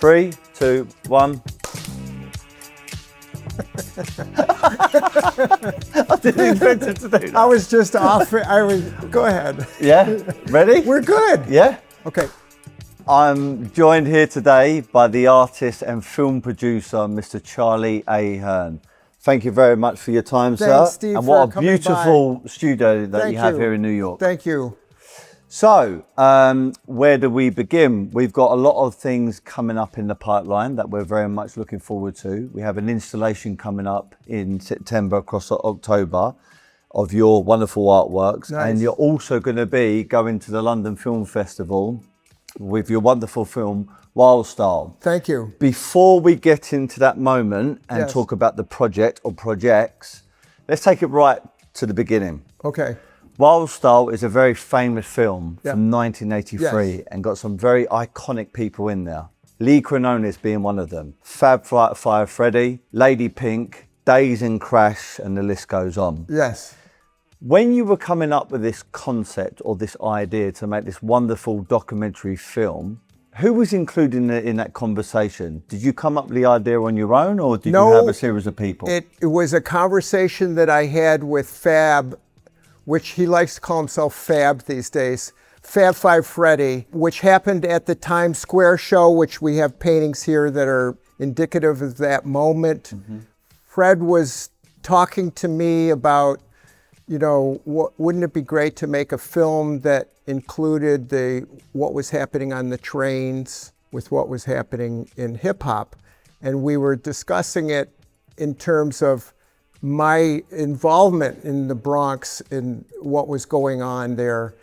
3, 2, 1. I didn't expect it to do that. I was just off. Go ahead. Yeah? Ready? We're good. Yeah? Okay. I'm joined here today by the artist and film producer, Mr. Charlie Ahearn. Thank you very much for your time, Thanks, sir. Steve, and what for a beautiful studio that Thank you have you. here in New York. Thank you. So, where do we begin? We've got a lot of things coming up in the pipeline that we're very much looking forward to. We have an installation coming up in September across October of your wonderful artworks. Nice. And you're also going to be going to the London Film Festival with your wonderful film, Wild Style. Thank you. Before we get into that moment and Yes. talk about the project or projects, let's take it right to the beginning. Okay. Wild Style is a very famous film from 1983 Yes. and got some very iconic people in there. Lee Quinones being one of them. Fab Fire Freddy, Lady Pink, Days and Crash, and the list goes on. Yes. When you were coming up with this concept or this idea to make this wonderful documentary film, who was included in that conversation? Did you come up with the idea on your own, or did you have a series of people? It was a conversation that I had with Fab, which he likes to call himself Fab these days, Fab Five Freddy, which happened at the Times Square show, which we have paintings here that are indicative of that moment. Mm-hmm. Fred was talking to me about, you know, wouldn't it be great to make a film that included what was happening on the trains with what was happening in hip hop? And we were discussing it in terms of my involvement in the Bronx and what was going on there.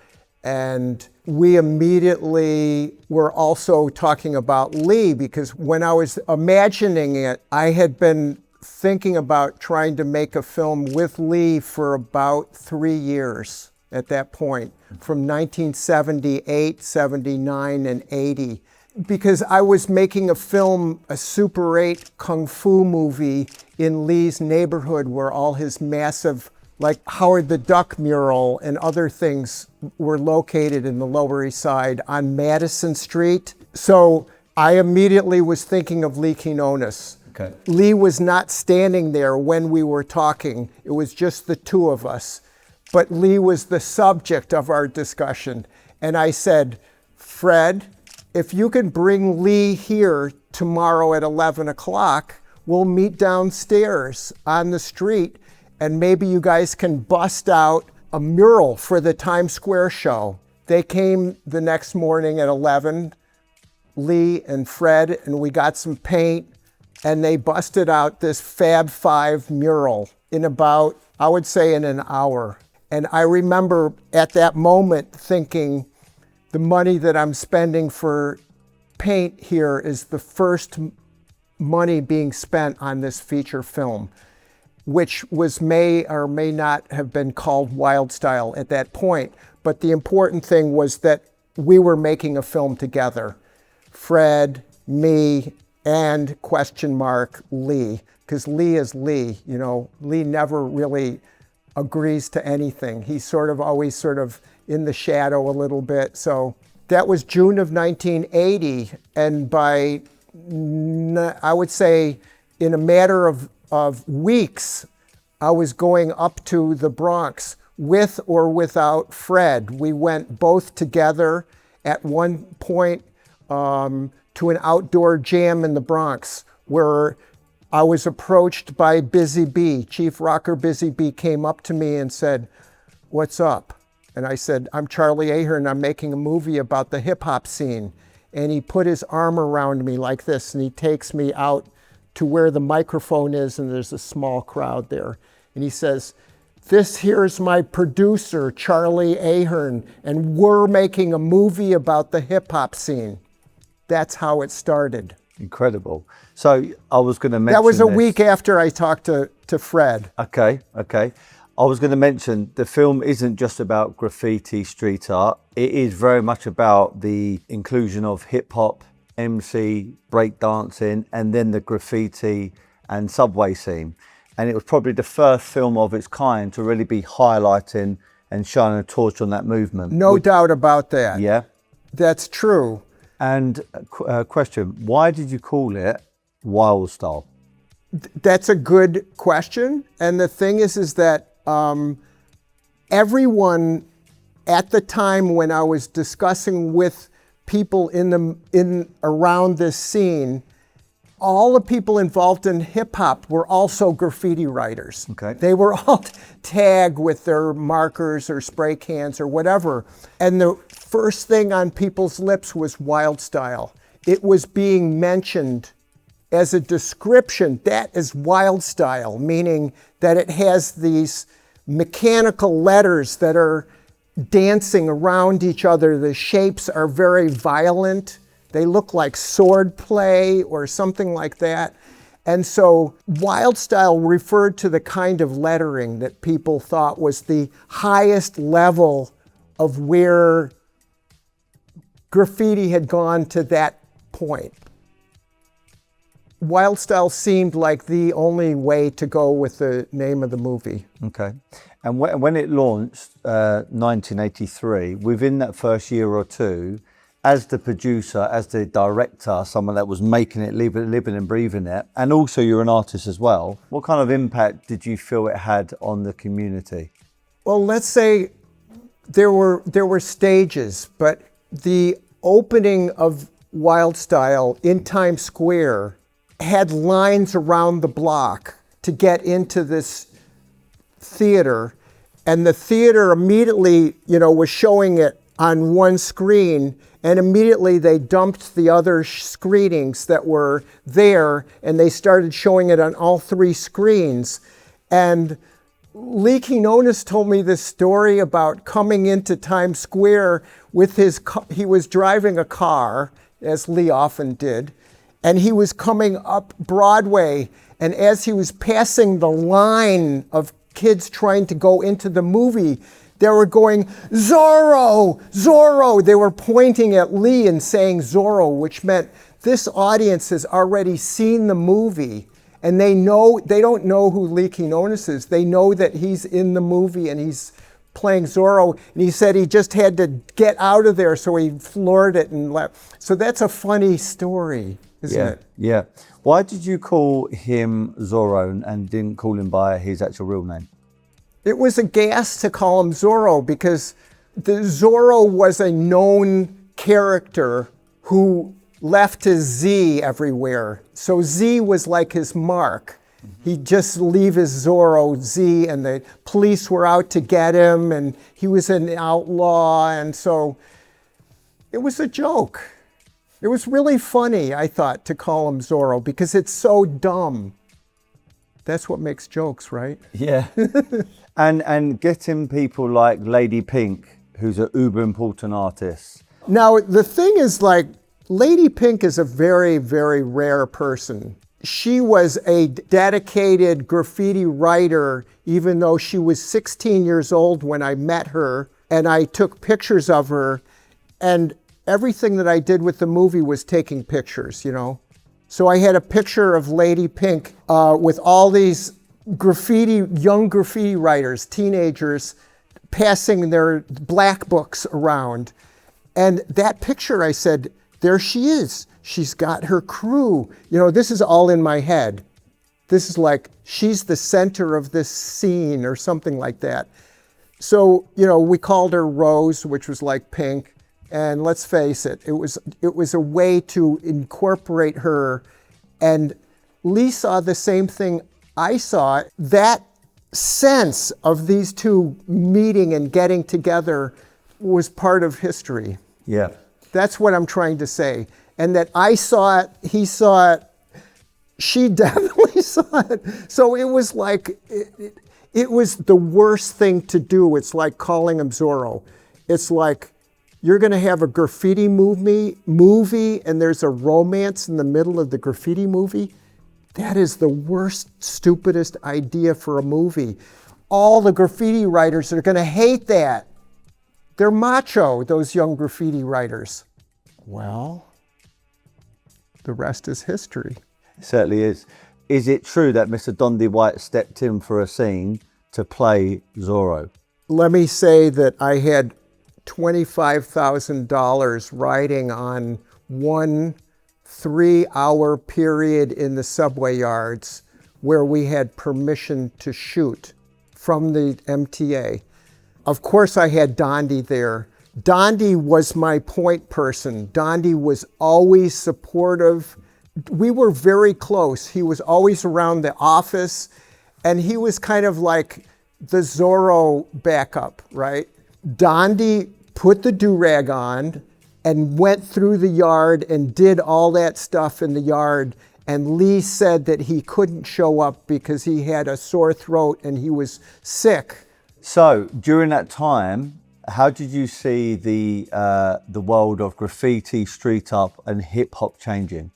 And we immediately were also talking about Lee, because when I was imagining it, I had been thinking about trying to make a film with Lee for about 3 years at that point, from 1978, 79, and 80. Because I was making a film, a Super 8 Kung Fu movie in Lee's neighborhood, where all his massive, like Howard the Duck mural and other things were located in the Lower East Side on Madison Street. So I immediately was thinking of Lee Quinones. Okay. Lee was not standing there when we were talking. It was just the two of us. But Lee was the subject of our discussion. And I said, Fred, if you can bring Lee here tomorrow at 11 o'clock, we'll meet downstairs on the street, and maybe you guys can bust out a mural for the Times Square show. They came the next morning at 11, Lee and Fred, and we got some paint, and they busted out this Fab Five mural in about, I would say, in an hour. And I remember at that moment thinking, the money that I'm spending for paint here is the first money being spent on this feature film, which may or may not have been called Wild Style at that point. But the important thing was that we were making a film together. Fred, me, and Lee, because Lee is Lee. You know, Lee never really agrees to anything. He's always in the shadow a little bit. So that was June of 1980. And by, I would say, in a matter of weeks, I was going up to the Bronx with or without Fred. We went both together at one point to an outdoor jam in the Bronx, where I was approached by Busy Bee. Chief Rocker Busy Bee came up to me and said, "What's up?" And I said, "I'm Charlie Ahearn. I'm making a movie about the hip hop scene." And he put his arm around me like this, and he takes me out to where the microphone is, and there's a small crowd there. And he says, "This here's my producer, Charlie Ahearn, and we're making a movie about the hip hop scene." That's how it started. Incredible. So I was going to mention that was a week after I talked to Fred. Okay. I was going to mention the film isn't just about graffiti street art. It is very much about the inclusion of hip hop, MC, breakdancing, and then the graffiti and subway scene. And it was probably the first film of its kind to really be highlighting and shining a torch on that movement. No doubt about that. Yeah. That's true. And question, why did you call it Wild Style? That's a good question. And the thing is that everyone at the time when I was discussing with people in around this scene, all the people involved in hip hop were also graffiti writers. Okay. They were all tagged with their markers or spray cans or whatever. And the first thing on people's lips was Wild Style. It was being mentioned as a description. That is Wild Style, meaning that it has these mechanical letters that are dancing around each other. The shapes are very violent. They look like sword play or something like that. And so Wild Style referred to the kind of lettering that people thought was the highest level of where graffiti had gone to that point. Wild Style seemed like the only way to go with the name of the movie. Okay. And when it launched, 1983, within that first year or two, as the producer, as the director, someone that was making it, living and breathing it, and also you're an artist as well, what kind of impact did you feel it had on the community? Well, let's say there were stages, but the opening of Wild Style in Times Square had lines around the block to get into this theater, and the theater immediately, was showing it on one screen, and immediately they dumped the other screenings that were there, and they started showing it on all three screens. And Lee Quinones told me this story about coming into Times Square with he was driving a car, as Lee often did, and he was coming up Broadway, and as he was passing the line of kids trying to go into the movie, they were going, "Zorro! Zorro!" They were pointing at Lee and saying Zorro, which meant this audience has already seen the movie, and they don't know who Lee Quinones is. They know that he's in the movie and he's playing Zorro, and he said he just had to get out of there, so he floored it and left. So that's a funny story, isn't it? Yeah. Why did you call him Zorro and didn't call him by his actual real name? It was a gas to call him Zorro because the Zorro was a known character who left his Z everywhere. So Z was like his mark. He'd just leave his Zorro Z, and the police were out to get him, and he was an outlaw, and so it was a joke. It was really funny, I thought, to call him Zorro because it's so dumb. That's what makes jokes, right? Yeah. and getting people like Lady Pink, who's an uber important artist. Now, the thing is, Lady Pink is a very, very rare person. She was a dedicated graffiti writer, even though she was 16 years old when I met her, and I took pictures of her, and everything that I did with the movie was taking pictures, So I had a picture of Lady Pink with all these young graffiti writers, teenagers, passing their black books around. And that picture, I said, there she is. She's got her crew. This is all in my head. This is like, she's the center of this scene or something like that. So, we called her Rose, which was like pink. And let's face it, it was a way to incorporate her. And Lee saw the same thing I saw. That sense of these two meeting and getting together was part of history. Yeah. That's what I'm trying to say. And that I saw it, he saw it, she definitely saw it. So it was like, it was the worst thing to do. It's like calling him Zorro. It's like, you're going to have a graffiti movie and there's a romance in the middle of the graffiti movie. That is the worst, stupidest idea for a movie. All the graffiti writers are going to hate that. They're macho, those young graffiti writers. Well, the rest is history. It certainly is. Is it true that Mr. Dondi White stepped in for a scene to play Zorro? Let me say that I had $25,000 riding on one 3-hour period in the subway yards where we had permission to shoot from the MTA. Of course, I had Dondi there. Dondi was my point person. Dondi was always supportive. We were very close. He was always around the office, and he was kind of like the Zorro backup, right? Dondi put the do-rag on and went through the yard and did all that stuff in the yard. And Lee said that he couldn't show up because he had a sore throat and he was sick. So during that time, how did you see the world of graffiti, street art, and hip hop changing?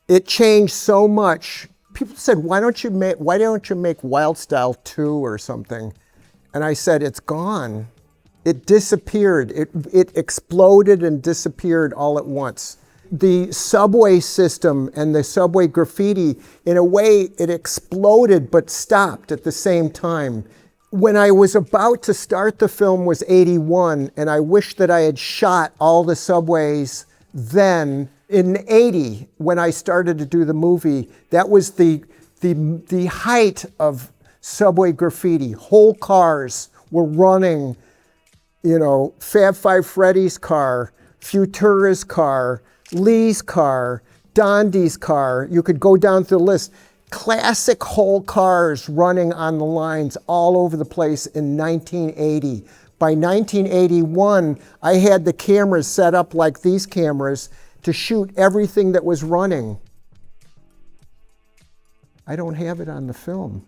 It changed so much. People said, why don't you make Wild Style 2 or something? And I said, it's gone. It disappeared. It exploded and disappeared all at once. The subway system and the subway graffiti, in a way, it exploded but stopped at the same time. When I was about to start the film was 81, and I wish that I had shot all the subways then. In 80, when I started to do the movie, that was the height of subway graffiti. Whole cars were running, you know, Fab Five Freddy's car, Futura's car, Lee's car, Dondi's car. You could go down through the list. Classic whole cars running on the lines all over the place in 1980. By 1981, I had the cameras set up like these cameras to shoot everything that was running. I don't have it on the film.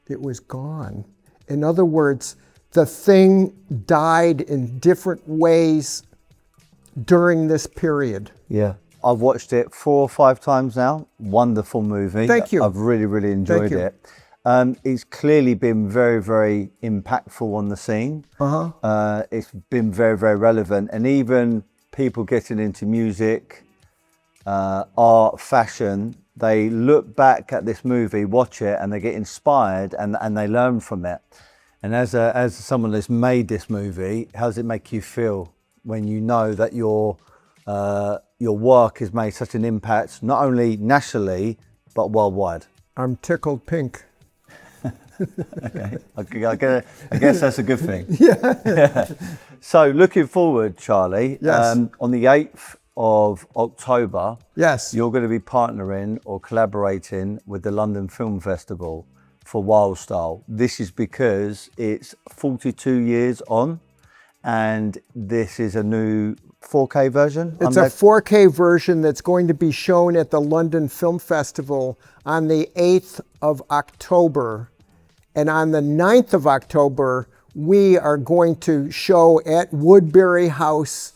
It was gone. In other words, the thing died in different ways during this period. Yeah. I've watched it 4 or 5 times now. Wonderful movie. Thank you. I've really, really enjoyed it. It's clearly been very, very impactful on the scene. It's been very, very relevant. And even people getting into music, art, fashion, they look back at this movie, watch it, and they get inspired and they learn from it. And as someone that's made this movie, how does it make you feel when you know that your work has made such an impact, not only nationally, but worldwide? I'm tickled pink. Okay. I guess that's a good thing. Yeah. So looking forward, Charlie, yes. On the 8th of October, yes, you're going to be partnering or collaborating with the London Film Festival for Wild Style. This is because it's 42 years on, and this is a new 4K version? It's a 4K version that's going to be shown at the London Film Festival on the 8th of October. And on the 9th of October, we are going to show at Woodbury House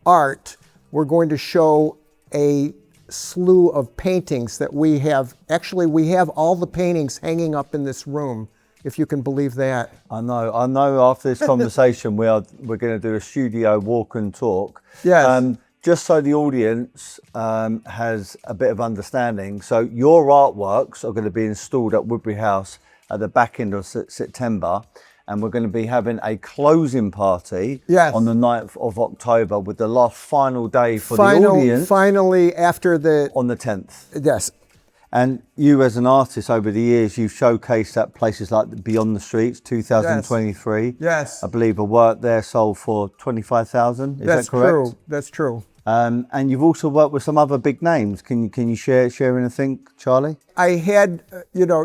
Art. We're going to show a slew of paintings that we have. Actually, we have all the paintings hanging up in this room, if you can believe that. I know after this conversation, we're going to do a studio walk and talk. Yes. Just so the audience has a bit of understanding. So your artworks are going to be installed at Woodbury House at the back end of September, and we're going to be having a closing party on the 9th of October with the last final day for the audience. Finally, after the... On the 10th. Yes. And you as an artist over the years, you've showcased at places like Beyond the Streets, 2023. Yes. I believe a work there sold for 25,000, is that correct? True. That's true. And you've also worked with some other big names. Can you share anything, Charlie? I had,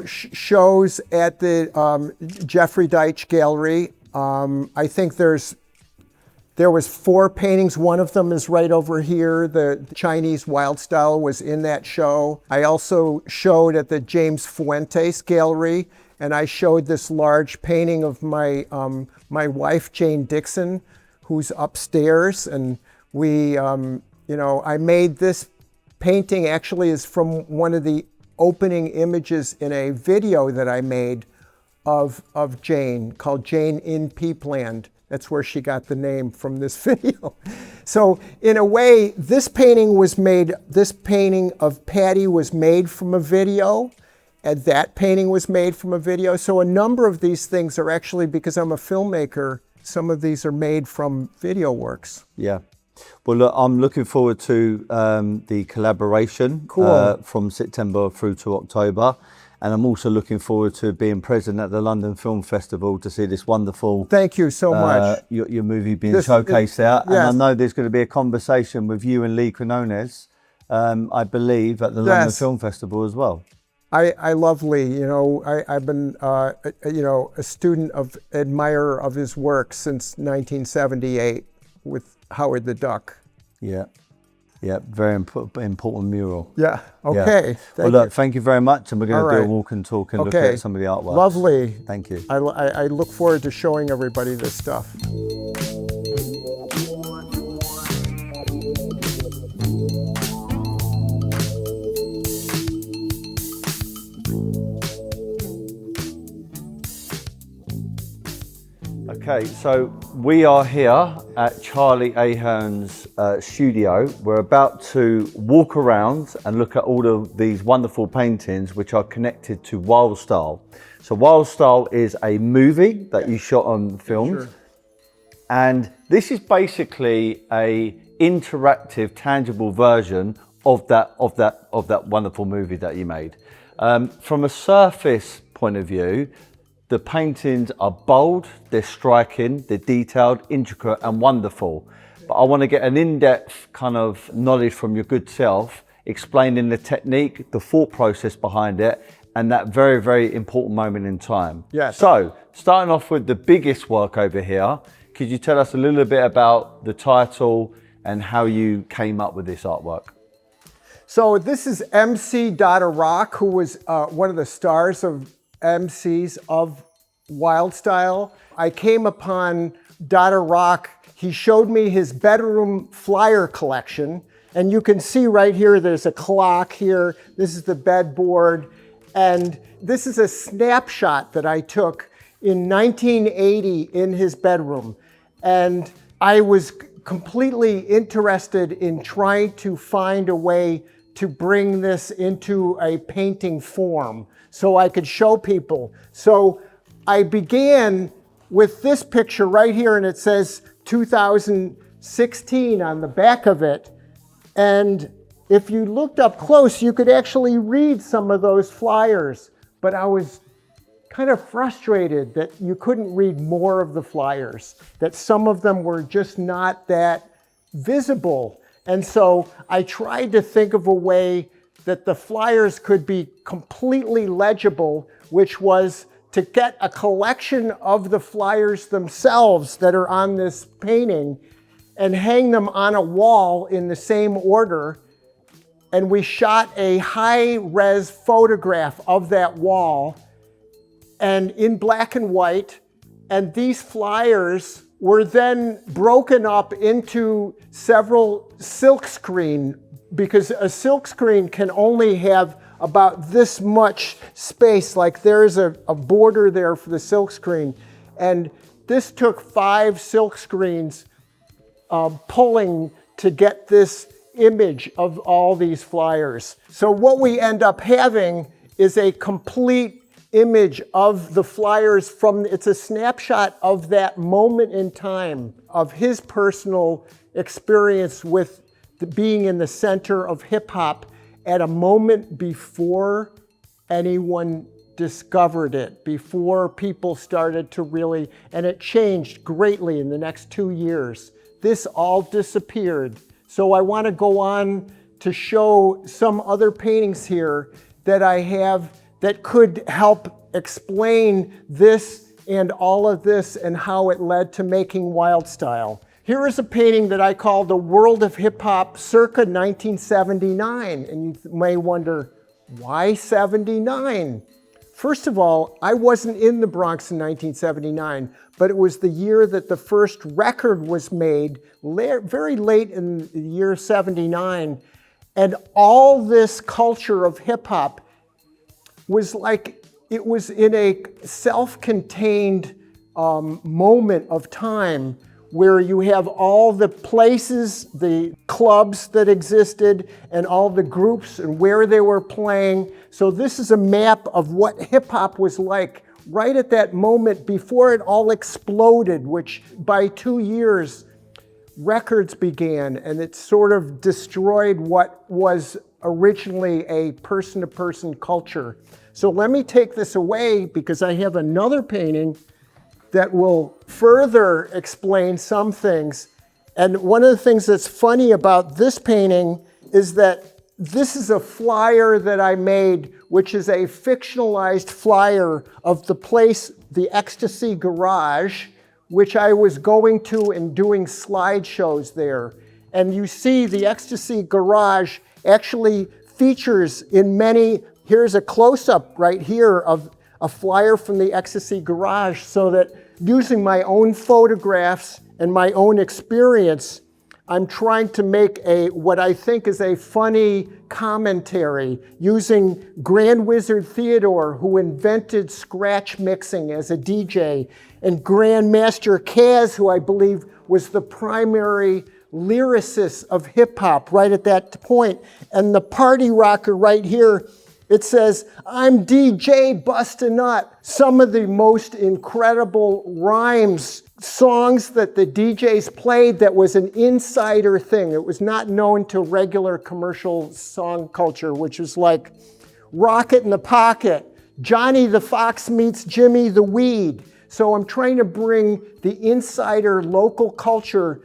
shows at the Jeffrey Deitch Gallery. I think there was 4 paintings. One of them is right over here. The Chinese Wild Style was in that show. I also showed at the James Fuentes Gallery, and I showed this large painting of my wife, Jane Dixon, who's upstairs. And we, I made this painting, actually is from one of the opening images in a video that I made of Jane, called Jane in Peepland. That's where she got the name from this video. So in a way, this painting of Patty was made from a video, and that painting was made from a video. So a number of these things are actually, because I'm a filmmaker, some of these are made from video works. Yeah. Well, look, I'm looking forward to the collaboration from September through to October. And I'm also looking forward to being present at the London Film Festival to see this wonderful. Thank you so much. Your movie being showcased there. Yes. And I know there's going to be a conversation with you and Lee Quinones, I believe, at the London Film Festival as well. I love Lee. You know, I've been, a student admirer of his work since 1978 with Howard the Duck. Yeah. Yeah, very important mural. Yeah, okay. Well, look, thank you very much. And we're going to do a walk and talk and look at some of the artwork. Lovely. Thank you. I look forward to showing everybody this stuff. Okay, so we are here at Charlie Ahearn's studio. We're about to walk around and look at all of these wonderful paintings which are connected to Wild Style. So Wild Style is a movie that you shot on film. Sure. And this is basically a interactive, tangible version of that wonderful movie that you made. From a surface point of view, the paintings are bold, they're striking, they're detailed, intricate and wonderful. But I want to get an in-depth kind of knowledge from your good self, explaining the technique, the thought process behind it, and that very, very important moment in time. Yes. So, starting off with the biggest work over here, could you tell us a little bit about the title and how you came up with this artwork? So this is MC Dada Rock, who was one of the stars of MCs of Wild Style. I came upon Dada Rock. He showed me his bedroom flyer collection. And you can see right here, there's a clock here. This is the bedboard. And this is a snapshot that I took in 1980 in his bedroom. And I was completely interested in trying to find a way to bring this into a painting form so I could show people. So I began with this picture right here, and it says 2016 on the back of it. And if you looked up close, you could actually read some of those flyers. But I was kind of frustrated that you couldn't read more of the flyers, that some of them were just not that visible. And so I tried to think of a way that the flyers could be completely legible, which was to get a collection of the flyers themselves that are on this painting and hang them on a wall in the same order. And we shot a high-res photograph of that wall and in black and white. And these flyers were then broken up into several silkscreen, because a silkscreen can only have about this much space, like there's a border there for the silkscreen. And this took 5 silkscreens pulling to get this image of all these flyers. So what we end up having is a complete image of the flyers it's a snapshot of that moment in time of his personal experience with being in the center of hip hop at a moment before anyone discovered it, before people started to really, and it changed greatly in the next 2 years. This all disappeared. So I want to go on to show some other paintings here that I have that could help explain this and all of this and how it led to making Wild Style. Here is a painting that I call The World of Hip Hop circa 1979. And you may wonder, why 79? First of all, I wasn't in the Bronx in 1979, but it was the year that the first record was made, very late in the year 79. And all this culture of hip hop was like, it was in a self-contained moment of time where you have all the places, the clubs that existed, and all the groups and where they were playing. So this is a map of what hip hop was like right at that moment before it all exploded, which by 2 years records began, and it sort of destroyed what was originally a person-to-person culture. So let me take this away because I have another painting that will further explain some things. And one of the things that's funny about this painting is that this is a flyer that I made, which is a fictionalized flyer of the place, the Ecstasy Garage, which I was going to and doing slideshows there. And you see the Ecstasy Garage actually features in many, here's a close-up right here of a flyer from the Ecstasy Garage, so that using my own photographs and my own experience, I'm trying to make what I think is a funny commentary using Grand Wizard Theodore, who invented scratch mixing as a DJ, and Grandmaster Caz, who I believe was the primary lyricist of hip hop right at that point. And the party rocker right here, it says, "I'm DJ Bust a Nut." Some of the most incredible rhymes, songs that the DJs played that was an insider thing. It was not known to regular commercial song culture, which was like Rocket in the Pocket, Johnny the Fox meets Jimmy the Weed. So I'm trying to bring the insider local culture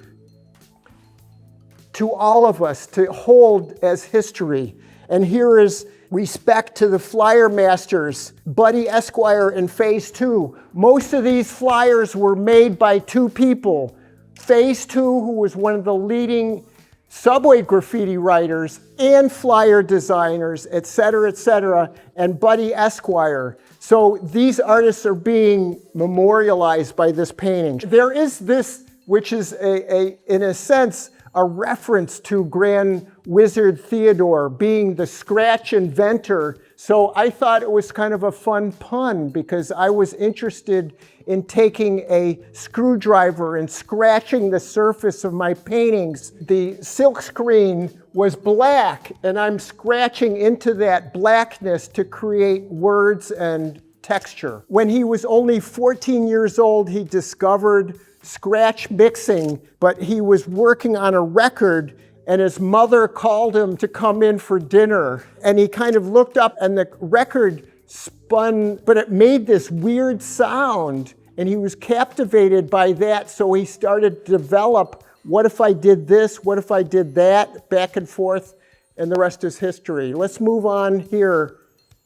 to all of us to hold as history. And here is respect to the flyer masters, Buddy Esquire and Phase 2. Most of these flyers were made by two people. Phase 2, who was one of the leading subway graffiti writers and flyer designers, et cetera, and Buddy Esquire. So these artists are being memorialized by this painting. There is this, which is in a sense, a reference to Grand Wizard Theodore being the scratch inventor. So I thought it was kind of a fun pun because I was interested in taking a screwdriver and scratching the surface of my paintings. The silk screen was black, and I'm scratching into that blackness to create words and texture. When he was only 14 years old, he discovered scratch mixing, but he was working on a record and his mother called him to come in for dinner. And he kind of looked up and the record spun, but it made this weird sound and he was captivated by that. So he started to develop, what if I did this? What if I did that? Back and forth, and the rest is history. Let's move on here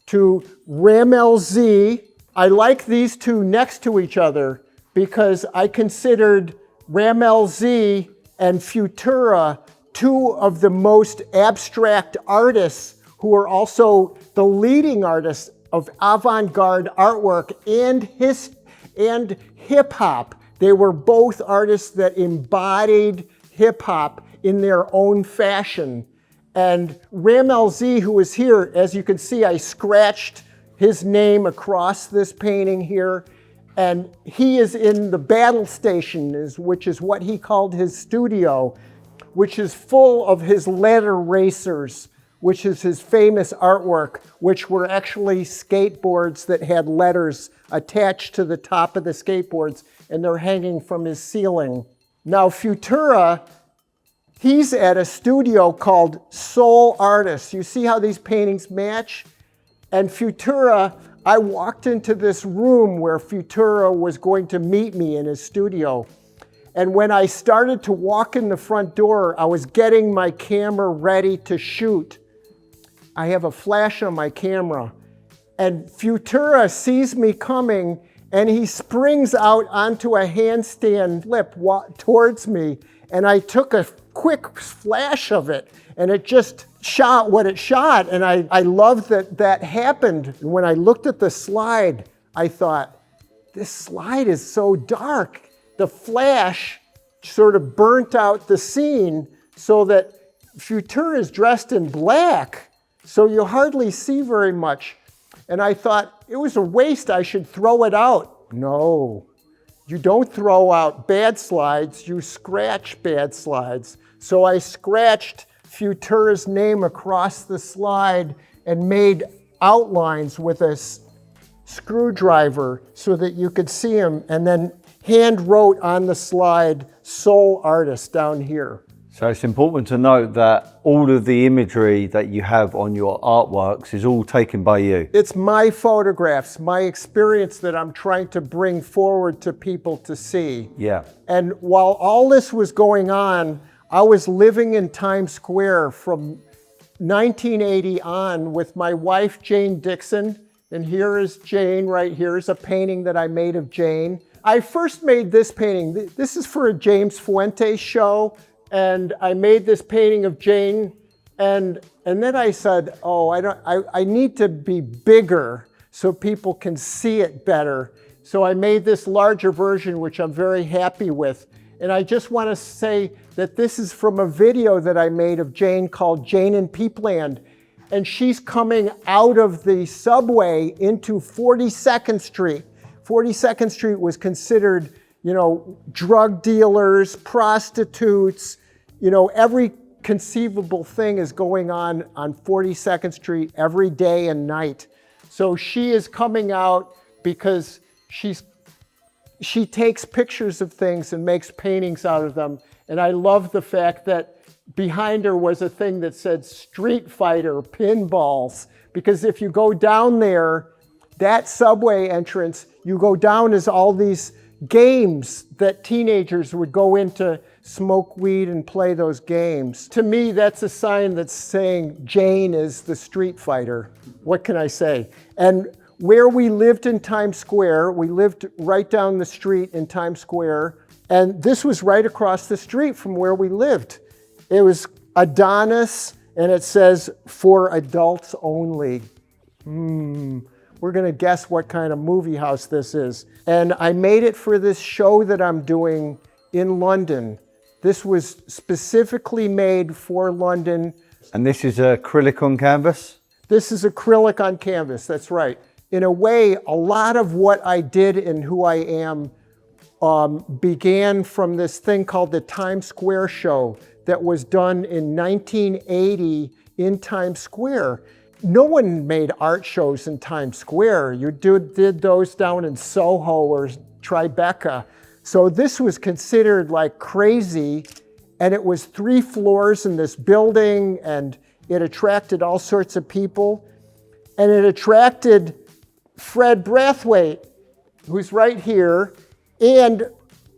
to Ramel Z. I like these two next to each other because I considered Ramel Z and Futura two of the most abstract artists who are also the leading artists of avant-garde artwork and hip-hop. They were both artists that embodied hip-hop in their own fashion. And Ramel Z, who is here, as you can see, I scratched his name across this painting here. And he is in the battle station, which is what he called his studio, which is full of his letter racers, which is his famous artwork, which were actually skateboards that had letters attached to the top of the skateboards, and they're hanging from his ceiling. Now, Futura, he's at a studio called Soul Artists. You see how these paintings match? And Futura, I walked into this room where Futura was going to meet me in his studio. And when I started to walk in the front door, I was getting my camera ready to shoot. I have a flash on my camera. And Futura sees me coming and he springs out onto a handstand flip towards me. And I took a quick flash of it and it just shot what it shot. And I love that that happened. And when I looked at the slide, I thought, this slide is so dark. The flash sort of burnt out the scene so that Futura is dressed in black. So you hardly see very much. And I thought it was a waste, I should throw it out. No, you don't throw out bad slides, you scratch bad slides. So I scratched Futura's name across the slide and made outlines with a screwdriver so that you could see him. And then hand wrote on the slide, sole artist down here. So it's important to note that all of the imagery that you have on your artworks is all taken by you. It's my photographs, my experience that I'm trying to bring forward to people to see. Yeah. And while all this was going on, I was living in Times Square from 1980 on with my wife, Jane Dixon. And here is Jane right here is a painting that I made of Jane. I first made this painting. This is for a James Fuentes show. And I made this painting of Jane, and then I said, oh, I need to be bigger so people can see it better. So I made this larger version, which I'm very happy with. And I just want to say that this is from a video that I made of Jane called Jane in Peepland. And she's coming out of the subway into 42nd Street. 42nd Street was considered, drug dealers, prostitutes, every conceivable thing is going on 42nd Street every day and night. So she is coming out because she takes pictures of things and makes paintings out of them. And I love the fact that behind her was a thing that said Street Fighter pinballs. Because if you go down there, that subway entrance, you go down as all these games that teenagers would go into, smoke weed and play those games. To me, that's a sign that's saying Jane is the Street Fighter. What can I say? And where we lived in Times Square, we lived right down the street in Times Square, and this was right across the street from where we lived. It was Adonis, and it says, for adults only. We're gonna guess what kind of movie house this is. And I made it for this show that I'm doing in London. This was specifically made for London. And this is acrylic on canvas? This is acrylic on canvas, that's right. In a way, a lot of what I did and who I am began from this thing called the Times Square show that was done in 1980 in Times Square. No one made art shows in Times Square. You did those down in Soho or Tribeca. So this was considered like crazy, and it was 3 floors in this building, and it attracted all sorts of people. And it attracted Fred Brathwaite, who's right here, and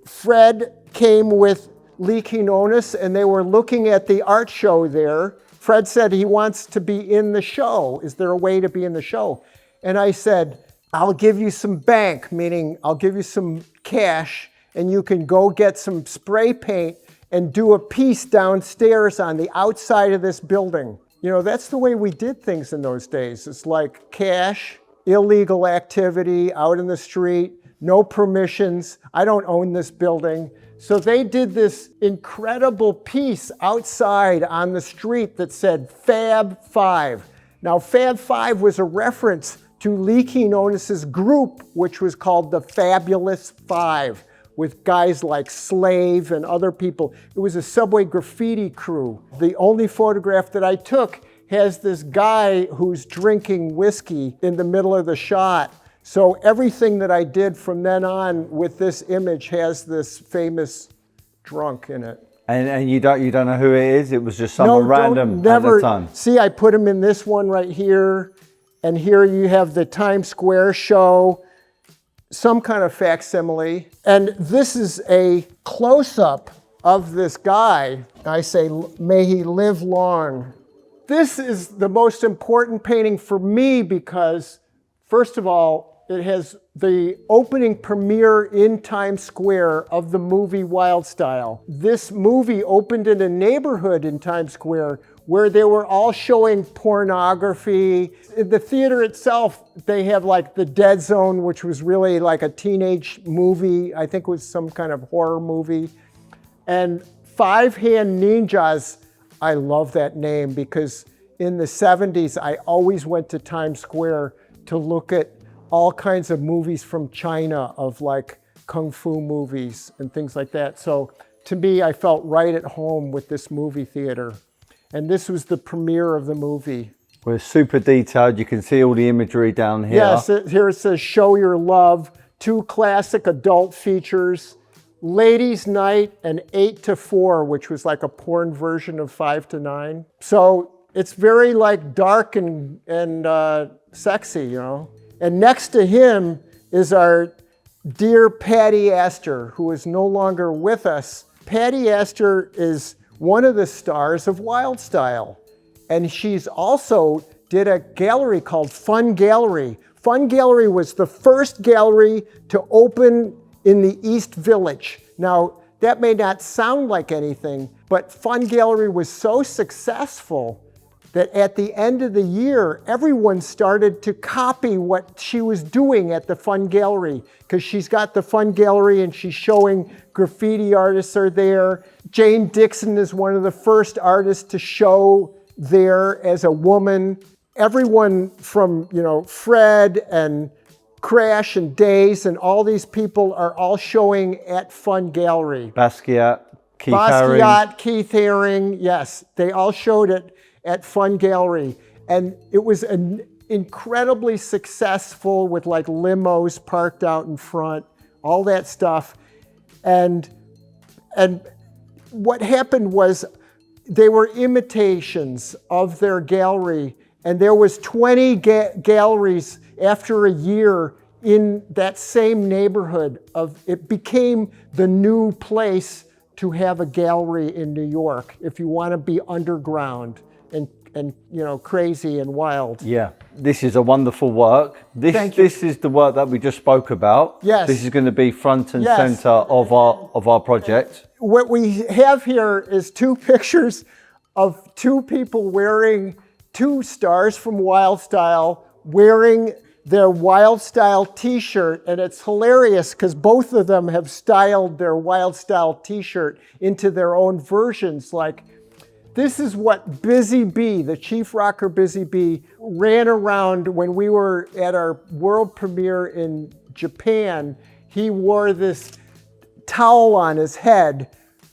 Fred came with Lee Quinones, and they were looking at the art show there. Fred said he wants to be in the show. Is there a way to be in the show? And I said, I'll give you some bank, meaning I'll give you some cash, and you can go get some spray paint and do a piece downstairs on the outside of this building. That's the way we did things in those days. It's like cash, illegal activity out in the street, no permissions. I don't own this building. So they did this incredible piece outside on the street that said Fab Five. Now, Fab Five was a reference to Lee Quinones' group, which was called the Fabulous Five, with guys like Slave and other people. It was a subway graffiti crew. The only photograph that I took has this guy who's drinking whiskey in the middle of the shot. So everything that I did from then on with this image has this famous drunk in it. And you don't know who it is? It was just someone random at the time? See, I put him in this one right here. And here you have the Times Square show, some kind of facsimile. And this is a close-up of this guy. I say, may he live long. This is the most important painting for me because, first of all, it has the opening premiere in Times Square of the movie Wild Style. This movie opened in a neighborhood in Times Square where they were all showing pornography. In the theater itself, they have like the Dead Zone, which was really like a teenage movie. I think it was some kind of horror movie. And Five Hand Ninjas, I love that name because in the 70s, I always went to Times Square to look at all kinds of movies from China, of like kung fu movies and things like that. So to me, I felt right at home with this movie theater. And this was the premiere of the movie. Well, it's super detailed. You can see all the imagery down here. Yes, here it says, show your love 2 classic adult features, Ladies' Night and 8 to 4, which was like a porn version of 5 to 9. So it's very like dark and sexy, you know. And next to him is our dear Patty Astor, who is no longer with us. Patty Astor is one of the stars of Wild Style. And she's also did a gallery called Fun Gallery. Fun Gallery was the first gallery to open in the East Village. Now, that may not sound like anything, but Fun Gallery was so successful that at the end of the year, everyone started to copy what she was doing at the Fun Gallery, because she's got the Fun Gallery and she's showing graffiti artists are there. Jane Dixon is one of the first artists to show there as a woman. Everyone from, you know, Fred and Crash and Days and all these people are all showing at Fun Gallery. Basquiat, Keith Haring, yes, they all showed it at Fun Gallery. And it was an incredibly successful with like limos parked out in front, all that stuff. And what happened was they were imitations of their gallery, and there was 20 galleries after a year in that same neighborhood. It became the new place to have a gallery in New York if you want to be underground and you know, crazy and wild. Yeah, this is a wonderful work. This is the work that we just spoke about. Yes. This is going to be front and center of our project. What we have here is 2 pictures of 2 people wearing 2 stars from Wild Style wearing their Wild Style t-shirt, and it's hilarious because both of them have styled their Wild Style t-shirt into their own versions. Like, this is what Busy Bee, the chief rocker Busy Bee, ran around when we were at our world premiere in Japan. He wore this towel on his head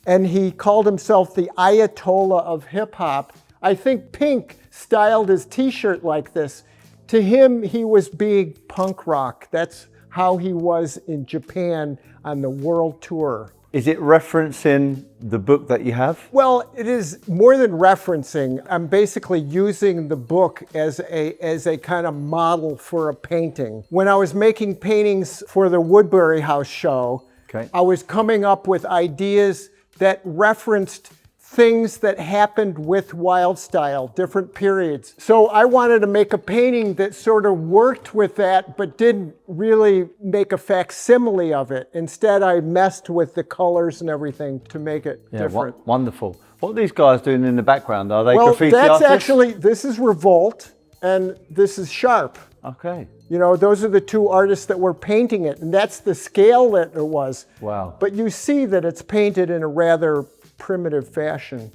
and he called himself the Ayatollah of hip hop. I think Pink styled his t-shirt like this. To him, he was being punk rock. That's how he was in Japan on the world tour. Is it referencing the book that you have? Well, it is more than referencing. I'm basically using the book as a kind of model for a painting. When I was making paintings for the Woodbury House show, I was coming up with ideas that referenced things that happened with Wild Style, different periods. So I wanted to make a painting that sort of worked with that, but didn't really make a facsimile of it. Instead, I messed with the colors and everything to make it different. Wonderful. What are these guys doing in the background? Are they well, graffiti that's artists? actually, this is Revolt, and this is Sharp. Okay. You know, those are the 2 artists that were painting it, and that's the scale that it was. Wow. But you see that it's painted in a rather primitive fashion,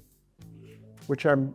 which I'm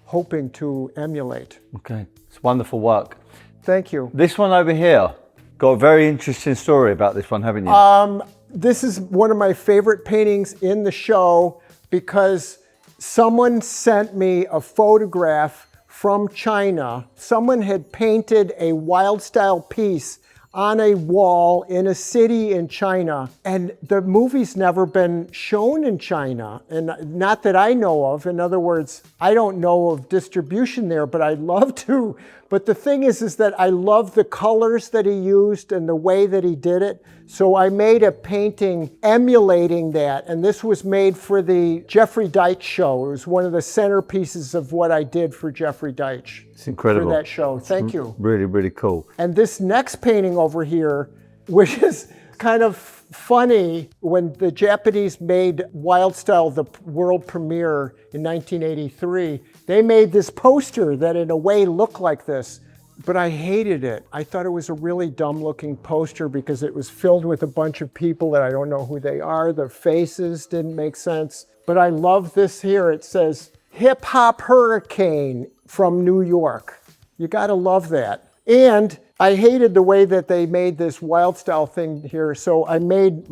hoping to emulate. Okay, it's wonderful work. Thank you. This one over here, got a very interesting story about this one, haven't you? This is one of my favorite paintings in the show because someone sent me a photograph from China. Someone had painted a Wild Style piece on a wall in a city in China, and the movie's never been shown in China, and not that I know of. In other words, I don't know of distribution there, but I'd love to. But the thing is that I love the colors that he used and the way that he did it. So I made a painting emulating that, and this was made for the Jeffrey Deitch show. It was one of the centerpieces of what I did for Jeffrey Deitch. It's incredible. For that show. Thank you. Really, really cool. And this next painting over here, which is kind of funny, when the Japanese made Wild Style the world premiere in 1983, they made this poster that in a way looked like this, but I hated it. I thought it was a really dumb looking poster because it was filled with a bunch of people that I don't know who they are. Their faces didn't make sense. But I love this here. It says, Hip Hop Hurricane from New York. You gotta love that. And I hated the way that they made this Wild Style thing here, so I made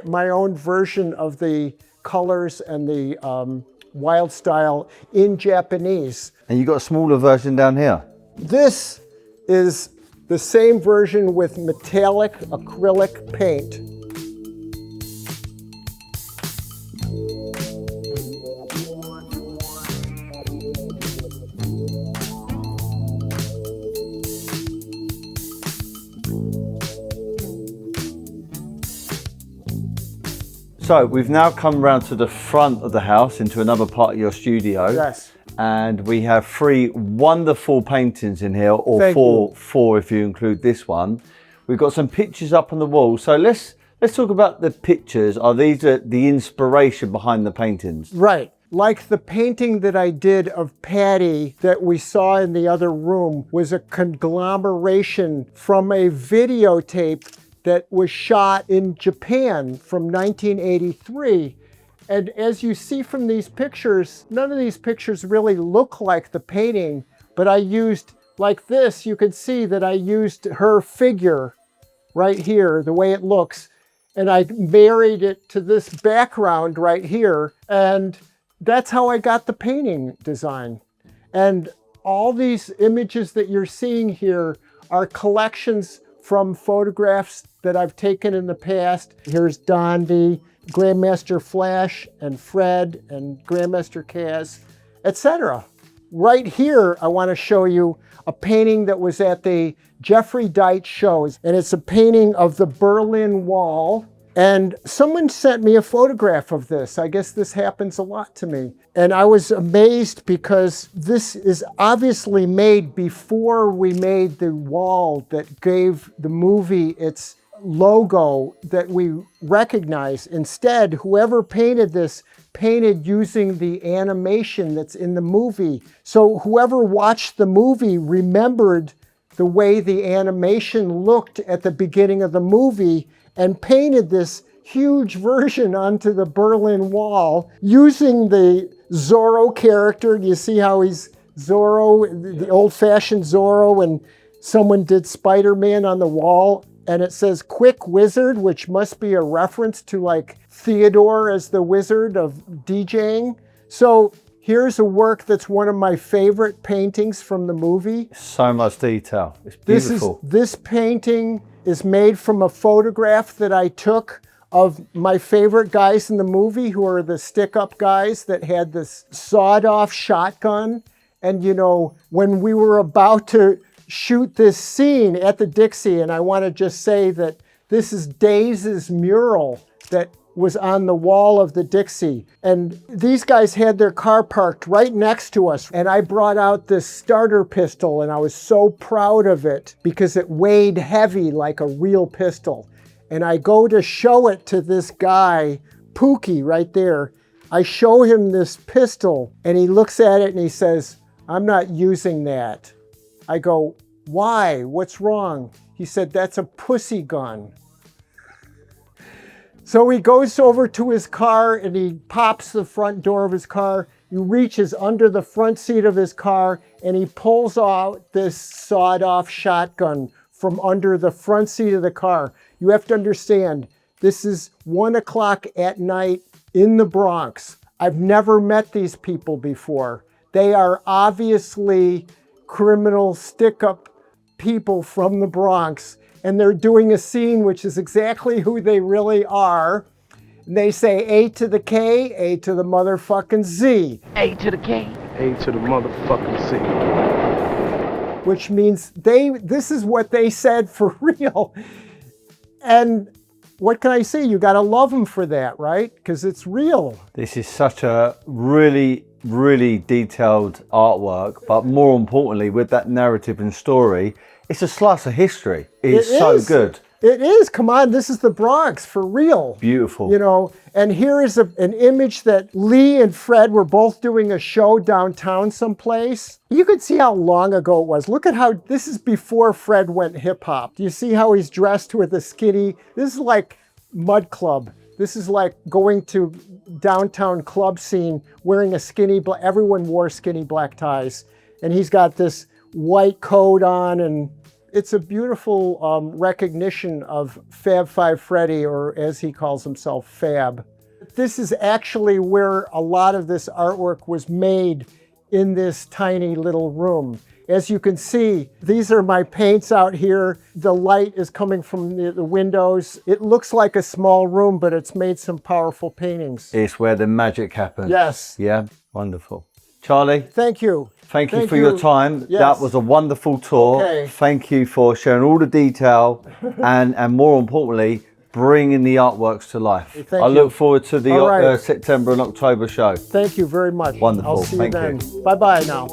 my own version of the colors and the Wild Style in Japanese. And you got a smaller version down here? This is the same version with metallic acrylic paint. So we've now come round to the front of the house into another part of your studio. Yes. And we have 3 wonderful paintings in here, or four if you include this one. We've got some pictures up on the wall. So let's talk about the pictures. Are these the inspiration behind the paintings? Right. Like the painting that I did of Patty that we saw in the other room was a conglomeration from a videotape that was shot in Japan from 1983. And as you see from these pictures, none of these pictures really look like the painting, but I used, like this, you can see that I used her figure right here, the way it looks, and I married it to this background right here, and that's how I got the painting design. And all these images that you're seeing here are collections from photographs that I've taken in the past. Here's Dondi, Grandmaster Flash, and Fred, and Grandmaster Kaz, etc. Right here, I want to show you a painting that was at the Jeffrey Deitch shows, and it's a painting of the Berlin Wall. And someone sent me a photograph of this. I guess this happens a lot to me. And I was amazed because this is obviously made before we made the wall that gave the movie its logo that we recognize. Instead, whoever painted this painted using the animation that's in the movie. So whoever watched the movie remembered the way the animation looked at the beginning of the movie and painted this huge version onto the Berlin Wall using the Zorro character. You see how he's Zorro, the old-fashioned Zorro, and someone did Spider-Man on the wall, and it says Quick Wizard, which must be a reference to like Theodore as the wizard of DJing. So here's a work that's one of my favorite paintings from the movie. So much detail. It's beautiful. This painting is made from a photograph that I took of my favorite guys in the movie, who are the stick-up guys that had this sawed-off shotgun. And you know, when we were about to shoot this scene at the Dixie, and I want to just say that this is Daze's mural that was on the wall of the Dixie. And these guys had their car parked right next to us. And I brought out this starter pistol, and I was so proud of it because it weighed heavy like a real pistol. And I go to show it to this guy, Pookie, right there. I show him this pistol, and he looks at it and he says, "I'm not using that." I go, "Why? What's wrong?" He said, "That's a pussy gun." So he goes over to his car and he pops the front door of his car. He reaches under the front seat of his car and he pulls out this sawed-off shotgun from under the front seat of the car. You have to understand, this is 1 o'clock at night in the Bronx. I've never met these people before. They are obviously criminal stick-up people from the Bronx, and they're doing a scene which is exactly who they really are. And they say A to the K, A to the motherfucking Z. A to the K. A to the motherfucking Z. Which means this is what they said for real. And what can I say? You gotta love them for that, right? Because it's real. This is such a really, really detailed artwork, but more importantly, with that narrative and story, it's a slice of history. It's so good. It is. Come on, this is the Bronx for real. Beautiful. You know, and here is an image that Lee and Fred were both doing a show downtown someplace. You could see how long ago it was. Look at how, this is before Fred went hip hop. Do you see how he's dressed with a skinny, this is like Mud Club. This is like going to downtown club scene wearing a skinny, everyone wore skinny black ties. And he's got this white coat on, and it's a beautiful recognition of Fab Five Freddy, or as he calls himself, Fab. This is actually where a lot of this artwork was made, in this tiny little room. As you can see, these are my paints out here. The light is coming from the windows. It looks like a small room, but it's made some powerful paintings. It's where the magic happens. Yes. Yeah, wonderful. Charlie, Thank you. thank you for your time. Yes. That was a wonderful tour. Okay. Thank you for sharing all the detail and more importantly, bringing the artworks to life. Thank I you. look forward to the All right. September and October show. Thank you very much. Wonderful. I'll see Thank you you. then. Bye-bye now.